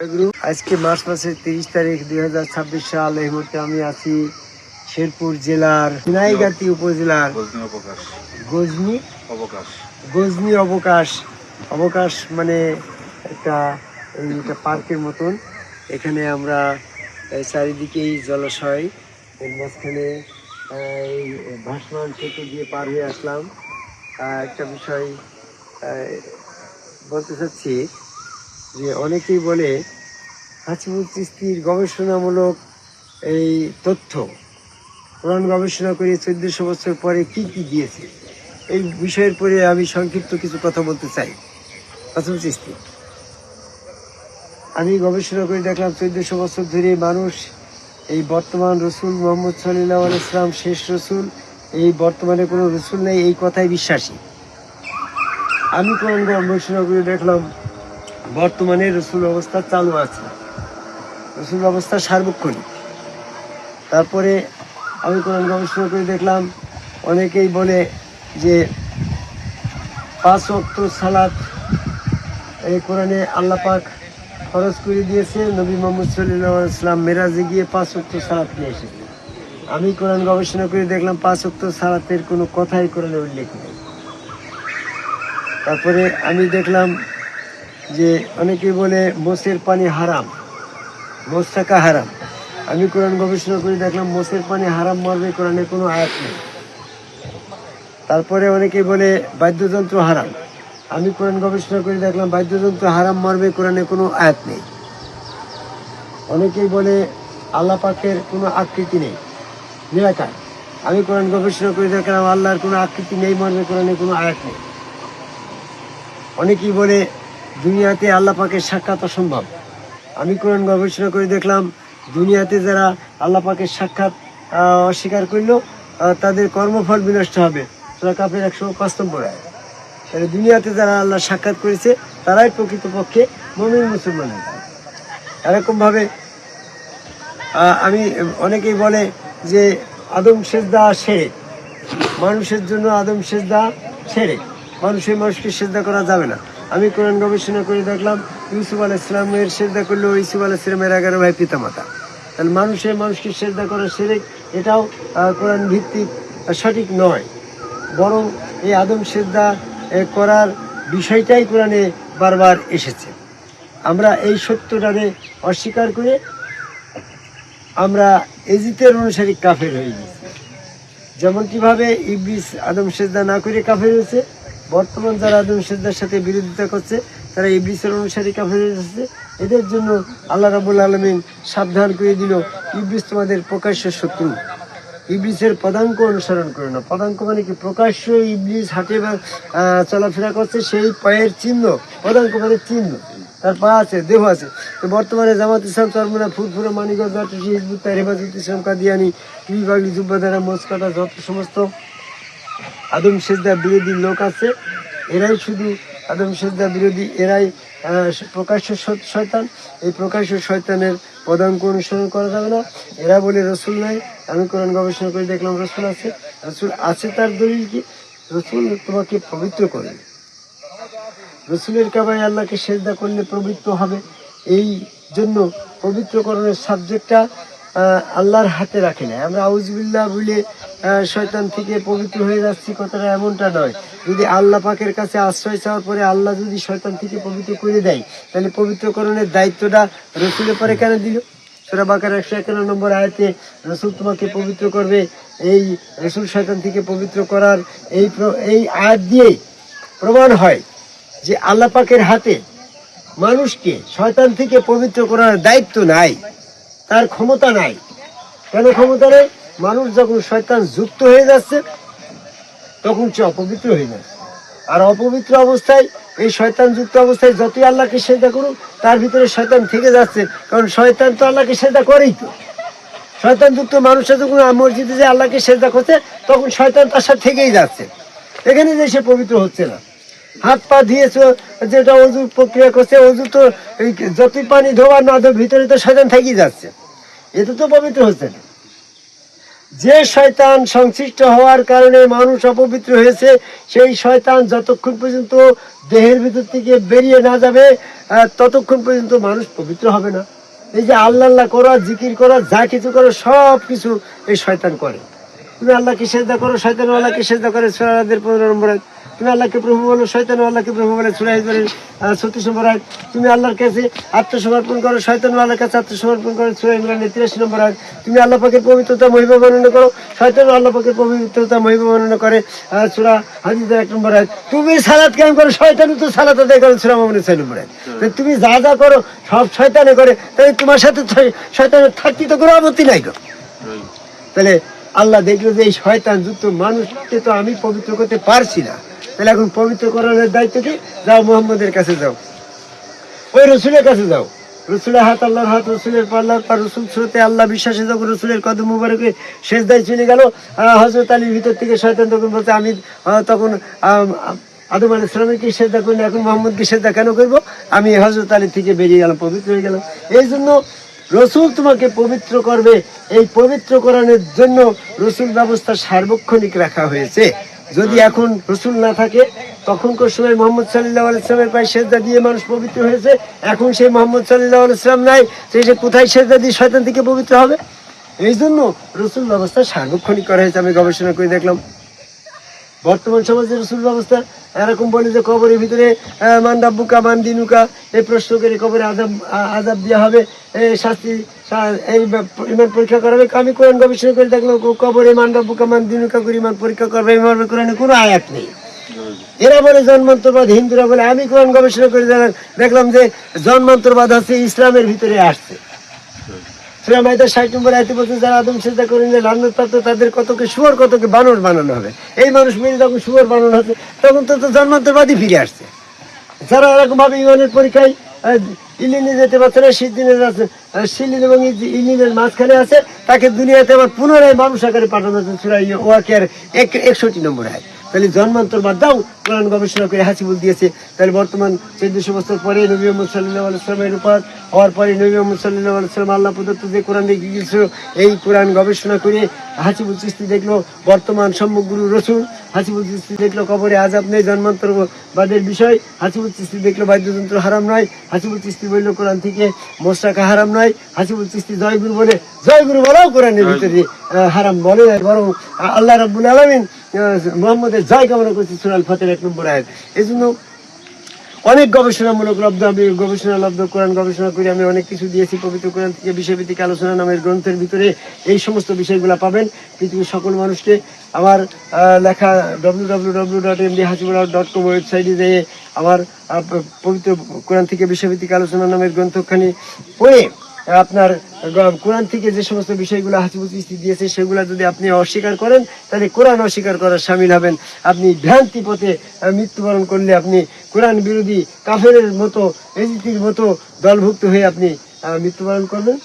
আজকে মার্চ মাসের 30 তারিখ 2026 সাল। এই মুহূর্তে আমি আছি শেরপুর জেলার সোনাইগাতি উপজেলার গজনি অবকাশ মানে একটা পার্কের মতন। এখানে আমরা চারিদিকেই জলাশয়, এর মাঝখানে ভাসমান সেতু দিয়ে পার হয়ে আসলাম। একটা বিষয় বলতে চাচ্ছি যে অনেকেই বলে হাসিবুল চিশতির গবেষণামূলক এই তথ্য কোরআন গবেষণা করে 1400 বছর পরে কি দিয়েছে, এই বিষয়ের পরে আমি সংক্ষিপ্ত কিছু কথা বলতে চাই। হাসিবুল চিশতি, আমি গবেষণা করে দেখলাম 1400 বছর ধরে মানুষ এই বর্তমান রসুল মোহাম্মদ সাল্লাল্লাহু আলাইহি ওয়াসাল্লাম শেষ রসুল, এই বর্তমানে কোনো রসুল নেই, এই কথায় বিশ্বাসী। আমি কোরআন গবেষণা করে দেখলাম বর্তমানে রসুল অবস্থা চালু আছে, রসুল অবস্থা সার্বক্ষণিক। তারপরে আমি কোরআন গবেষণা করে দেখলাম অনেকেই বলে যে 5 ওয়াক্ত সালাত এই কোরআনে আল্লাহ পাক খরচ করে দিয়েছে। নবী মুহাম্মদ সাল্লাল্লাহু আলাইহি ওয়াসাল্লাম মেরাজে গিয়ে 5 ওয়াক্ত সালাত নিয়ে এসেছে। আমি কোরআন গবেষণা করে দেখলাম 5 ওয়াক্ত সালাতের কোনো কথাই কোরআনে উল্লেখ নেই। তারপরে আমি দেখলাম যে অনেকেই বলে মোষের পানি হারাম, মোষ থাকা হারাম। আমি কোরআন গবেষণা করে দেখলাম মোষের পানি হারাম মর্মে কোরআনে কোনো আয়াত নেই। তারপরে অনেকেই বলে বাদ্যযন্ত্র হারাম। আমি কোরআন গবেষণা করে দেখলাম বাদ্যযন্ত্র হারাম মর্মে কোরআনে কোনো আয়াত নেই। অনেকেই বলে আল্লাহ পাকের কোনো আকৃতি নেই, নিরাকার। আমি কোরআন গবেষণা করে দেখলাম আল্লাহর কোনো আকৃতি নেই মর্মে কোরআনে কোনো আয়াত নেই। অনেকেই বলে দুনিয়াতে আল্লাহ পাকের সাক্ষাৎ অসম্ভব। আমি কোরআন গবেষণা করে দেখলাম দুনিয়াতে যারা আল্লাহ পাকের সাক্ষাৎ অস্বীকার করলো তাদের কর্মফল বিনষ্ট হবে। সূরা কাফের 105 নম্বর আয়াত। তাহলে দুনিয়াতে যারা আল্লাহ সাক্ষাৎ করেছে তারাই প্রকৃতপক্ষে মুমিন মুসলমান। এরকমভাবে আমি অনেকেই বলে যে আদম সেজদা শিরক, মানুষের জন্য আদম সেজদা শিরক, মানুষকে সেজদা করা যাবে না। আমি কোরআন গবেষণা করে দেখলাম ইউসুফ আলাইহিস সালামের সেজদা করলেও ইউসুফ আলাইহিস সালামের 11 ভাই পিতামাতা। তাহলে মানুষকে সেজদা করা শিরক, এটাও কোরআন ভিত্তিক সঠিক নয়। বরং এই আদম সেজদা করার বিষয়টাই কোরআনে বারবার এসেছে। আমরা এই সত্যটাকে অস্বীকার করে আমরা এজিতের অনুসারী কাফের হয়ে গেছি। যেমনটিভাবে ইবলিস আদম সেজদা না করে কাফের হয়েছে, বর্তমান যারা আদম সেজদার সাথে বিরোধিতা করছে তারা ইবলিসের অনুসারী কাফের হয়ে যাচ্ছে। এদের জন্য আল্লাহ রাব্বুল আলামিন সাবধান করে দিল, ইবলিস তোমাদের প্রকাশ্য শত্রু, ইবলিসের পদাঙ্ক অনুসরণ করে না। পদাঙ্ক মানে কি? প্রকাশ্য ইবলিস হাঁটে বা চলাফেরা করছে, সেই পায়ের চিহ্ন। পদাঙ্ক মানে চিহ্ন, তার পা আছে, দেহ আছে। তো বর্তমানে জামাত ইসলাম, চরমোনা, ফুরফুরা, মানিকগঞ্জ, জাতীয় হিজবুত তাহরির, হেফাজত ইসলাম, কাদিয়ানি, বিভাগী, জুব্বাদারা, মোসকাটা, যত সমস্ত আদম সেজদা বিরোধী লোক আছে, এরাই শুধু আদম সেজদা বিরোধী, এরাই প্রকাশ্য শয়তান। এই প্রকাশ্য শয়তানের পদাঙ্ক অনুসরণ করা যাবে না। এরা বলে রসুল নাই। আমি কোরআন গবেষণা করে দেখলাম রসুল আছে। রসুল আছে, তার দলিল কি? রসুল তোমাকে পবিত্র করবে, রসুলের কাবায় আল্লাহকে সেজদা করলে পবিত্র হবে। এই জন্য পবিত্রকরণের সাবজেক্টটা আল্লাহর হাতে রাখে না। আমরা আউযুবিল্লাহ বলে শয়তান থেকে পবিত্র হয়ে যাচ্ছি, কথাটা এমনটা নয়। যদি আল্লাহ পাকের কাছে আশ্রয় চাওয়ার পরে আল্লাহ যদি শয়তান থেকে পবিত্র করে দেয়, তাহলে পবিত্রকরণের দায়িত্বটা রসুলের পরে কেন দিল? সূরা বাকারা 151 নম্বর আয়াতে রসুল তোমাকে পবিত্র করবে। এই রসুল শয়তান থেকে পবিত্র করার এই আয়াত দিয়ে প্রমাণ হয় যে আল্লাহ পাকের হাতে মানুষকে শয়তান থেকে পবিত্র করার দায়িত্ব নাই, তার ক্ষমতা নাই। কেন ক্ষমতা নেই? মানুষ যখন শয়তান যুক্ত হয়ে যাচ্ছে তখন সে অপবিত্র হয়ে যাচ্ছে। আর অপবিত্র অবস্থায়, এই শয়তান যুক্ত অবস্থায় যতই আল্লাহকে সেজদা করুক, তার ভিতরে শয়তান থেকে যাচ্ছে। কারণ শয়তান তো আল্লাহকে সেজদা করেই। তো শয়তান যুক্ত মানুষরা যখন মসজিদে যে আল্লাহকে সেজদা করছে, তখন শয়তান তার সাথে থেকেই যাচ্ছে। এখানে যে সে পবিত্র হচ্ছে না। হাত পা ধুয়েছ, যেটা অজু প্রক্রিয়া করছে, অজু তো যতই পানি ধোয়া না ধোয়া ভিতরে তো শয়তান থেকেই যাচ্ছে, এতে তো পবিত্র হচ্ছে না। যে শয়তান সংশ্লিষ্ট হওয়ার কারণে মানুষ অপবিত্র হয়েছে, সেই শয়তান যতক্ষণ পর্যন্ত দেহের ভিতর থেকে বেরিয়ে না যাবে ততক্ষণ পর্যন্ত মানুষ পবিত্র হবে না। এই যে আল্লাহ আল্লাহ করা, জিকির করা, যা কিছু করো সব কিছু এই শয়তান করে। তুমি আল্লাহকে সেজদা করো, শয়তান আল্লাহকে সেজদা করে, সূরা আরাদের 15 নম্বর আয়াত। তুমি আল্লাহকে প্রভু বলো, শয়তান আল্লাহকে প্রভু বলে, সূরা হিজরের 36 নম্বর আয়াত। তুমি আল্লাহর কাছে আত্মসমর্পণ করো, শয়তান আল্লাহর কাছে আত্মসমর্পণ করে, সূরা ইমরানের 83 নম্বর আয়াত। তুমি আল্লাহ পাকের পবিত্রতা মহিমা বর্ণনা করো, শয়তান আল্লাহ পাকের পবিত্রতা মহিমা বর্ণনা করে, সূরা হাদীসের 1 নম্বর আয়াত। তুমি সালাত কায়েম করো, শয়তানও তো সালাত আদায় করে, সূরা মুমিনের 6 নম্বর আয়াত। তুমি যা যা করো সব শয়তানে করে, তাহলে তোমার সাথে শয়তানের থাকতে তো কোনো আপত্তি নাই গো। তাহলে আল্লাহ দেখলো যে এই শয়তান যুক্ত মানুষকে তো আমি পবিত্র করতে পারছি না, তাহলে এখন পবিত্র করানোর দায়িত্ব কি? যাও মুহাম্মদের কাছে যাও, ওই রসুলের কাছে যাও। রসুলের হাত আল্লাহর হাত, রসুলের পাল্লার পর, রসুল স্রোতে আল্লাহ বিশ্বাসে যখন রসুলের কদম মুবারকে সেজদায় চলে গেল, হযরত আলীর ভিতর থেকে শয়তান তখন বলছে আমি তখন আদম আলাইহিস সালামকে সেজদা করি না, এখন মুহাম্মদকে সেজদা কেন করব? আমি হযরত আলী থেকে বেরিয়ে গেলাম, পবিত্র হয়ে গেলাম। এই জন্য রসুল তোমাকে পবিত্র করবে, এই পবিত্রকরণের জন্য রসুল ব্যবস্থা সার্বক্ষণিক রাখা হয়েছে। যদি এখন রসুল না থাকে, তখনকার সময় মোহাম্মদ সাল্লাল্লাহু আলাইহি ওয়াসাল্লামের পায়ে সেজদা দিয়ে মানুষ পবিত্র হয়েছে। এখন সেই মোহাম্মদ সাল্লাল্লাহু আলাইহি ওয়াসাল্লাম নাই, সে কোথায় সেজদা দিয়ে শয়তান থেকে পবিত্র হবে? এই জন্য রসুল ব্যবস্থা সার্বক্ষণিক করা হয়েছে। আমি গবেষণা করে দেখলাম বর্তমান সমাজে রসুল ব্যবস্থা এরকম বলে যে কবরের ভিতরে মান রাব্বুকা মান দিনুকা, এই প্রশ্ন করে কবরে আযাব দেওয়া হবে, শাস্তি, এই ইমান পরীক্ষা করা হবে। আমি কোরআন গবেষণা করে দেখলাম কবরে মান রাব্বুকা মান দিনুকা করে ইমান পরীক্ষা করবে, এই মর্মে কোরআনে কোনো আয়াত নেই। এরা বলে জন্মান্তরবাদ, হিন্দুরা বলে। আমি কোরআন গবেষণা করে দেখলাম যে জন্মান্তরবাদ হচ্ছে ইসলামের ভিতরে আসছে। সূরা মাইদার 60 নম্বর আয়াতে বলছে যারা আদম সিজদা করেন লানত প্রাপ্ত তাদের কতকে শুয়োর কতকে বানর বানানো হবে। এই মানুষ মেরে যখন শুয়োর বানানো হচ্ছে তখন তো জন্মান্তরবাদই ফিরে আসছে। যারা এরকম ভাবে ইমানের পরীক্ষায় ইলিনে যেতে পারছে না, সিলিন এবং ইলিনের মাঝখানে আছে, তাকে দুনিয়াতে আবার পুনরায় মানুষ আকারে পাঠানো হচ্ছে। সূরা ওয়াকিয়ার 61 নম্বর আয়াত। তাহলে জন্মান্তরবাদ দাও, কোরআন গবেষণা করে হাসিবুল দিয়েছে। তাহলে বর্তমান 1400 বছর পরে নবী মুহাম্মদ সাল্লাল্লাহু আলাইহি ওয়াসাল্লামের উপর হওয়ার পরে নবী মুহাম্মদ সাল্লাল্লাহু আলাইহি ওয়াসাল্লাম আল্লাহ প্রদত্ত যে কোরআন দেখে গিয়েছিল, এই কোরআন গবেষণা করে হাসিবুল চিশতি দেখলো বর্তমান সম্মুখগুরু রসুল। হাসিবুল চিশতি দেখলো কবরে আযাব নেই, জন্মান্তরবাদের বিষয়। হাসিবুল চিশতি দেখলো বাদ্যযন্ত্র হারাম নয়। হাসিবুল চিশতি বললো কোরআন থেকে মোষ রাখা হারাম নয়। হাসিবুল চিশতি জয়গুরু বলে, জয়গুরু বলাও কোরআনের ভিতরে হারাম বলে নাই, বরং আল্লাহ রাব্বুল আলামিন মুহাম্মদের জয় কামনা করছে, সূরা আল ফাতিহার 1 নম্বর আয়াত। এই জন্য অনেক গবেষণামূলক লব্ধ, আমি গবেষণা লব্ধ কোরআন গবেষণা করে আমি অনেক কিছু দিয়েছি। পবিত্র কোরআন থেকে বিষয়ভিত্তিক আলোচনা নামের গ্রন্থের ভিতরে এই সমস্ত বিষয়গুলো পাবেন। পৃথিবীর সকল মানুষকে আমার লেখা www.mdhasibullah.com ওয়েবসাইটে যেয়ে আমার পবিত্র কোরআন থেকে বিষয়ভিত্তিক আলোচনা নামের গ্রন্থখানি পড়ে আপনার কোরআন থেকে যে সমস্ত বিষয়গুলো হাসিবুল চিশতি দিয়েছে সেগুলো যদি আপনি অস্বীকার করেন, তাহলে কোরআন অস্বীকার করার শামিল হবেন। আপনি ভ্রান্তি পথে মৃত্যুবরণ করলে আপনি কোরআন বিরোধী কাফেরের মতো, এজিতির মতো দলভুক্ত হয়ে আপনি মৃত্যুবরণ করবেন।